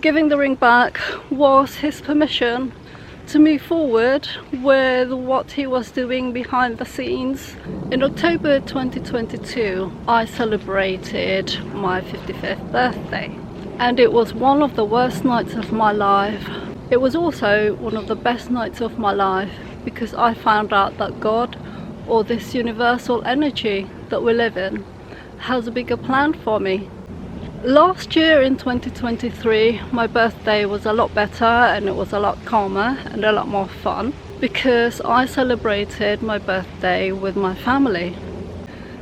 Giving the ring back was his permission to move forward with what he was doing behind the scenes. In October 2022, I celebrated my 55th birthday, and it was one of the worst nights of my life. It was also one of the best nights of my life because I found out that God, or this universal energy that we live in, has a bigger plan for me. Last year in 2023, my birthday was a lot better and it was a lot calmer and a lot more fun because I celebrated my birthday with my family.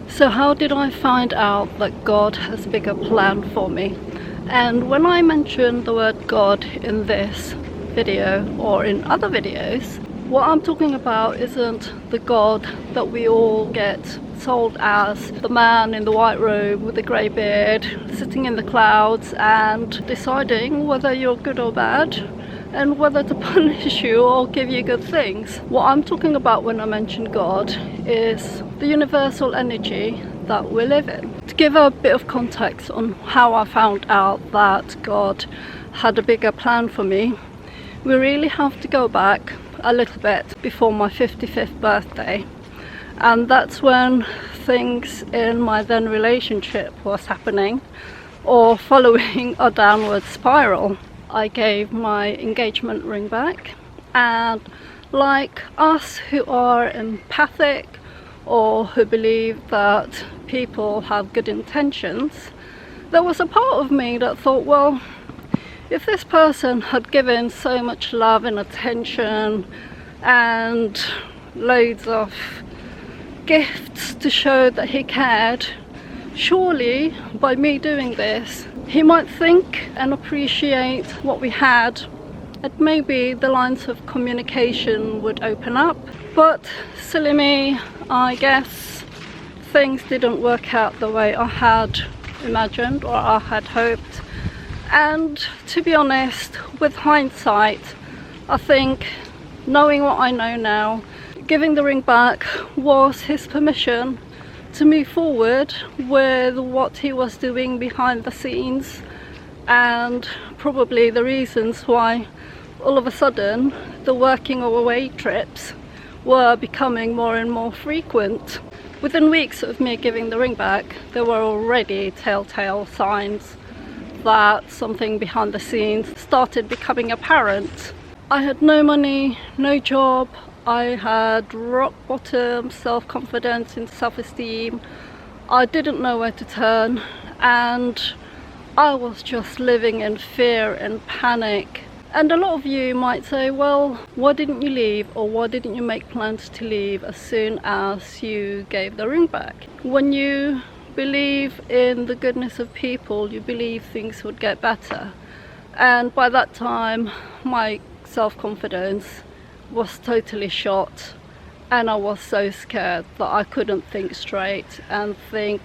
So how did I find out that God has a bigger plan for me? And when I mention the word God in this video or in other videos, what I'm talking about isn't the God that we all get sold as, the man in the white robe with the grey beard sitting in the clouds and deciding whether you're good or bad and whether to punish you or give you good things. What I'm talking about when I mention God is the universal energy that we live in. To give a bit of context on how I found out that God had a bigger plan for me, we really have to go back a little bit before my 55th birthday, and that's when things in my then relationship was happening or following a downward spiral. I gave my engagement ring back, and like us who are empathic or who believe that people have good intentions, there was a part of me that thought, well, if this person had given so much love and attention and loads of gifts to show that he cared, surely by me doing this, he might think and appreciate what we had, and maybe the lines of communication would open up. But silly me, I guess things didn't work out the way I had imagined or I had hoped. And to be honest, with hindsight, I think, knowing what I know now, giving the ring back was his permission to move forward with what he was doing behind the scenes, and probably the reasons why all of a sudden the working away trips were becoming more and more frequent. Within weeks of me giving the ring back, there were already telltale signs that something behind the scenes started becoming apparent. I had no money, no job, I had rock bottom self-confidence and self-esteem. I didn't know where to turn, and I was just living in fear and panic. And a lot of you might say, well, why didn't you leave, or why didn't you make plans to leave as soon as you gave the ring back? When you believe in the goodness of people, you believe things would get better. And by that time, my self-confidence was totally shot, and I was so scared that I couldn't think straight and think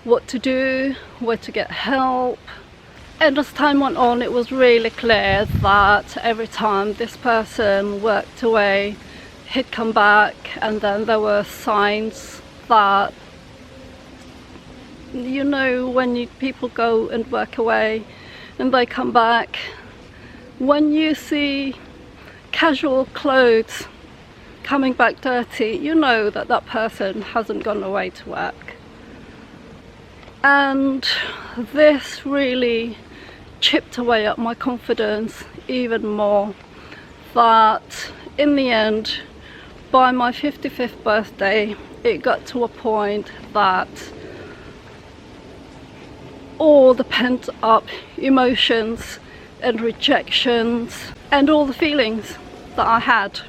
what to do, where to get help. And as time went on, it was really clear that every time this person worked away, he'd come back, and then there were signs that, you know, when people go and work away and they come back, when you see casual clothes coming back dirty, you know that that person hasn't gone away to work. And this really chipped away at my confidence even more, that in the end, by my 55th birthday, it got to a point that all the pent up emotions and rejections and all the feelings that I had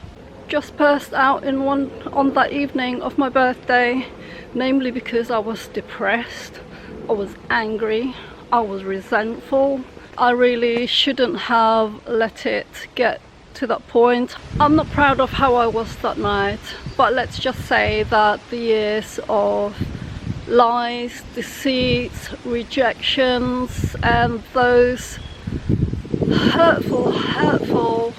just burst out on that evening of my birthday, namely because I was depressed, I was angry, I was resentful. I really shouldn't have let it get to that point. I'm not proud of how I was that night, but let's just say that the years of lies, deceits, rejections, and those hurtful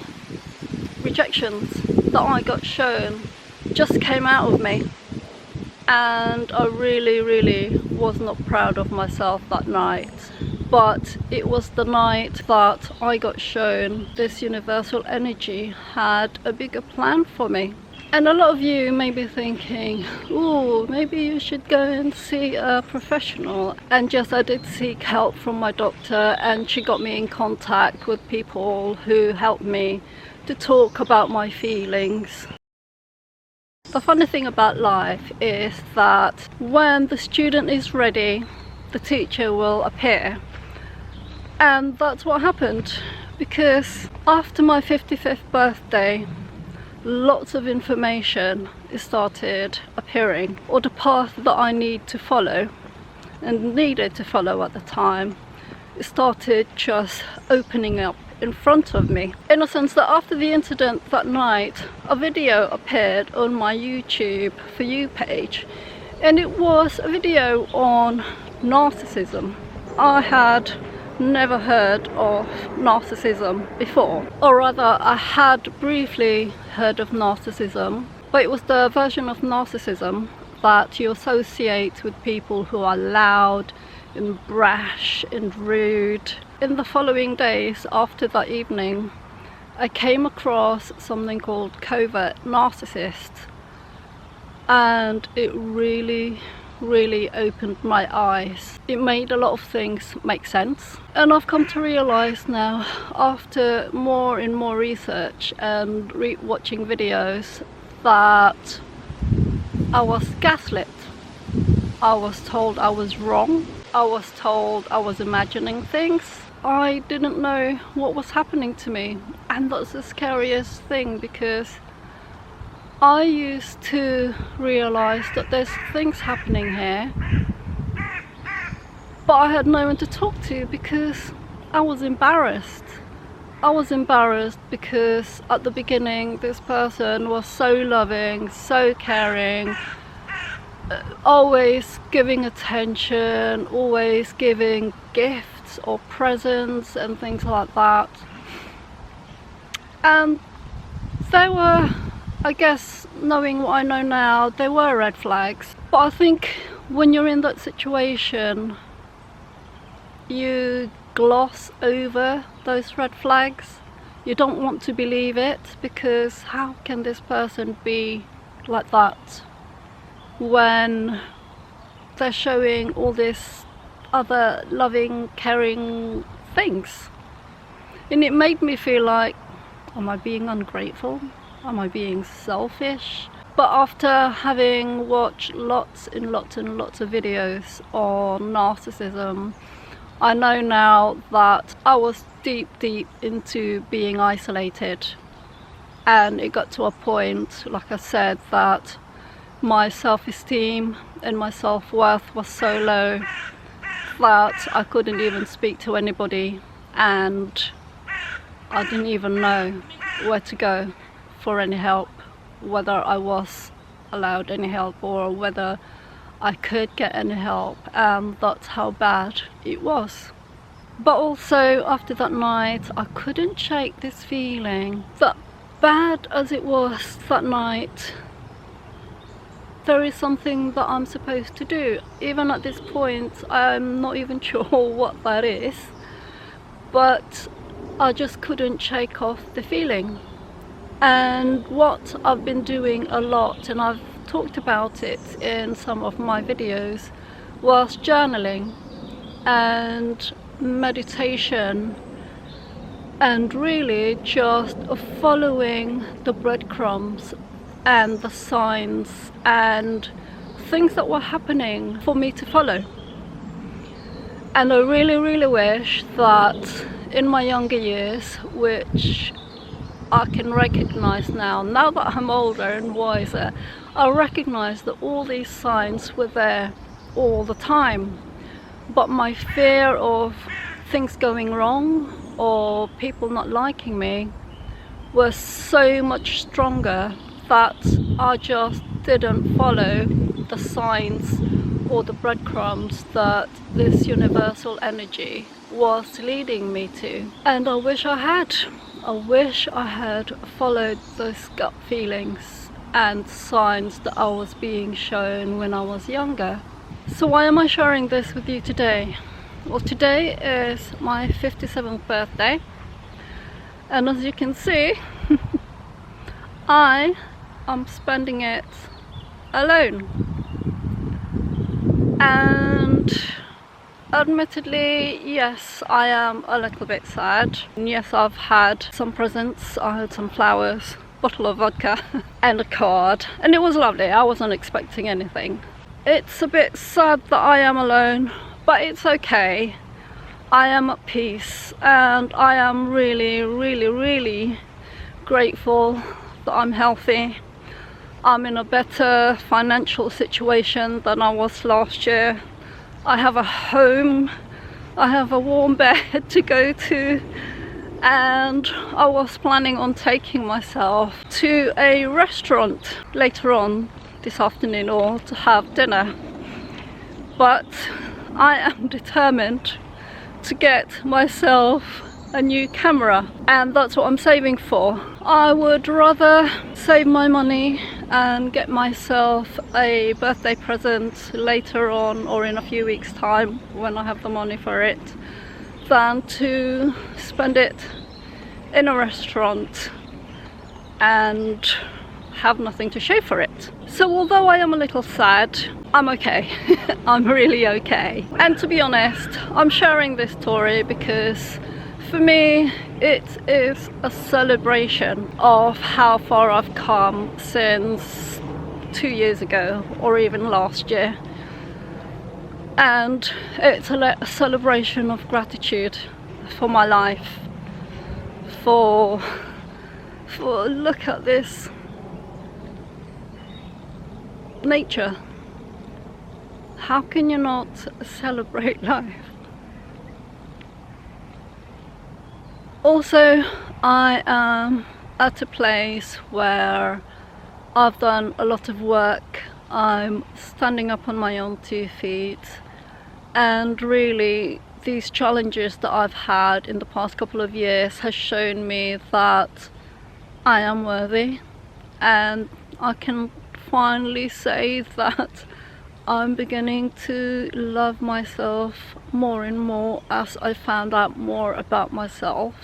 rejections that I got shown just came out of me, and I really was not proud of myself that night. but it was the night that I got shown this universal energy had a bigger plan for me. And a lot of you may be thinking, oh, maybe you should go and see a professional. And yes, I did seek help from my doctor, and she got me in contact with people who helped me to talk about my feelings. The funny thing about life is that when the student is ready, the teacher will appear. And that's what happened, because after my 55th birthday, lots of information started appearing, or the path that I need to follow and needed to follow at the time started just opening up in front of me. In a sense that after the incident that night, a video appeared on my YouTube For You page, and it was a video on narcissism. I had never heard of narcissism before, or rather I had briefly heard of narcissism, but it was the version of narcissism that you associate with people who are loud and brash and rude. In the following days after that evening, I came across something called covert narcissist, and it really opened my eyes. It made a lot of things make sense, and I've come to realize now, after more and more research and watching videos, that I was gaslit. I was told I was wrong. I was told I was imagining things. I didn't know what was happening to me, and that's the scariest thing, because I used to realize that there's things happening here, but I had no one to talk to because I was embarrassed. I was embarrassed because at the beginning this person was so loving, so caring, always giving attention, always giving gifts or presents and things like that. And there were, I guess, knowing what I know now, there were red flags. But I think when you're in that situation, you gloss over those red flags. You don't want to believe it, because how can this person be like that when they're showing all this other loving, caring things? And it made me feel like, am I being ungrateful? Am I being selfish? But after having watched lots and lots of videos on narcissism, I know now that I was deep into being isolated, and it got to a point, like I said, that my self-esteem and my self-worth was so low that I couldn't even speak to anybody, and I didn't even know where to go for any help, whether I was allowed any help or whether I could get any help, and that's how bad it was. But also after that night, I couldn't shake this feeling that, bad as it was that night, there is something that I'm supposed to do. Even at this point, I'm not even sure what that is, but I just couldn't shake off the feeling. And what I've been doing a lot, and I've talked about it in some of my videos, was journaling and meditation, and really just following the breadcrumbs and the signs and things that were happening for me to follow. And I really wish that in my younger years, which I can recognize now that I'm older and wiser, I recognize that all these signs were there all the time. But my fear of things going wrong or people not liking me was so much stronger that I just didn't follow the signs or the breadcrumbs that this universal energy was leading me to. And I wish I had. I wish I had followed those gut feelings and signs that I was being shown when I was younger. So why am I sharing this with you today? Well, today is my 57th birthday, and as you can see, I am spending it alone. And admittedly, yes, I am a little bit sad. And yes, I've had some presents. I had some flowers, bottle of vodka and a card, and it was lovely. I wasn't expecting anything. It's a bit sad that I am alone, but it's okay. I am at peace, and I am really grateful that I'm healthy. I'm in a better financial situation than I was last year. I have a home, I have a warm bed to go to, and I was planning on taking myself to a restaurant later on this afternoon, or to have dinner. But I am determined to get myself a new camera, and that's what I'm saving for. I would rather save my money and get myself a birthday present later on, or in a few weeks time when I have the money for it, than to spend it in a restaurant and have nothing to show for it. So although I am a little sad, I'm okay. I'm really okay. And to be honest, I'm sharing this story because for me it is a celebration of how far I've come since 2 years ago, or even last year. And it's a celebration of gratitude for my life, for look at this nature. How can you not celebrate life? Also, I am at a place where I've done a lot of work. I'm standing up on my own 2 feet, and really these challenges that I've had in the past couple of years has shown me that I am worthy, and I can finally say that I'm beginning to love myself more and more as I found out more about myself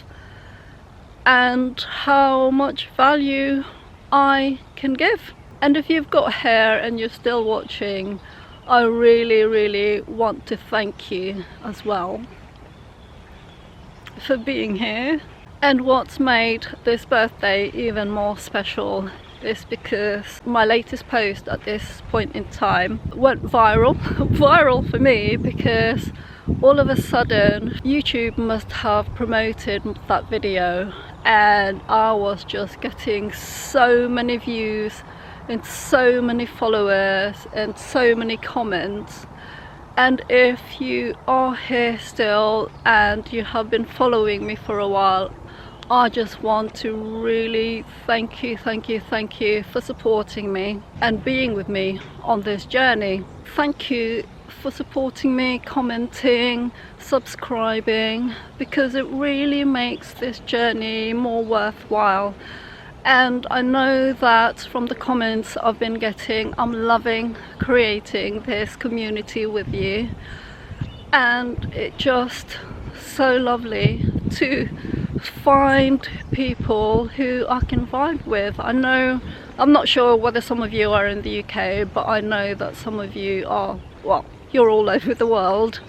and how much value I can give. And if you've got hair and you're still watching, I really want to thank you as well for being here. And what's made this birthday even more special is because my latest post at this point in time went viral. Viral for me because all of a sudden YouTube must have promoted that video, and I was just getting so many views and so many followers and so many comments. And if you are here still and you have been following me for a while, I just want to really thank you for supporting me and being with me on this journey. Thank you for supporting me, commenting, subscribing, because it really makes this journey more worthwhile. And I know that from the comments I've been getting, I'm loving creating this community with you, and it's just so lovely to find people who I can vibe with. I know, I'm not sure whether some of you are in the UK, but I know that some of you are, well, you're all over the world,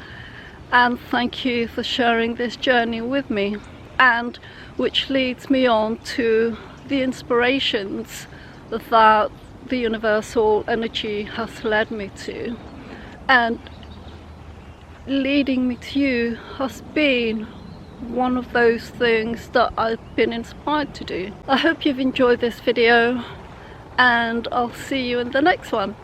and thank you for sharing this journey with me, and which leads me on to the inspirations that the universal energy has led me to. And leading me to you has been one of those things that I've been inspired to do. I hope you've enjoyed this video, and I'll see you in the next one.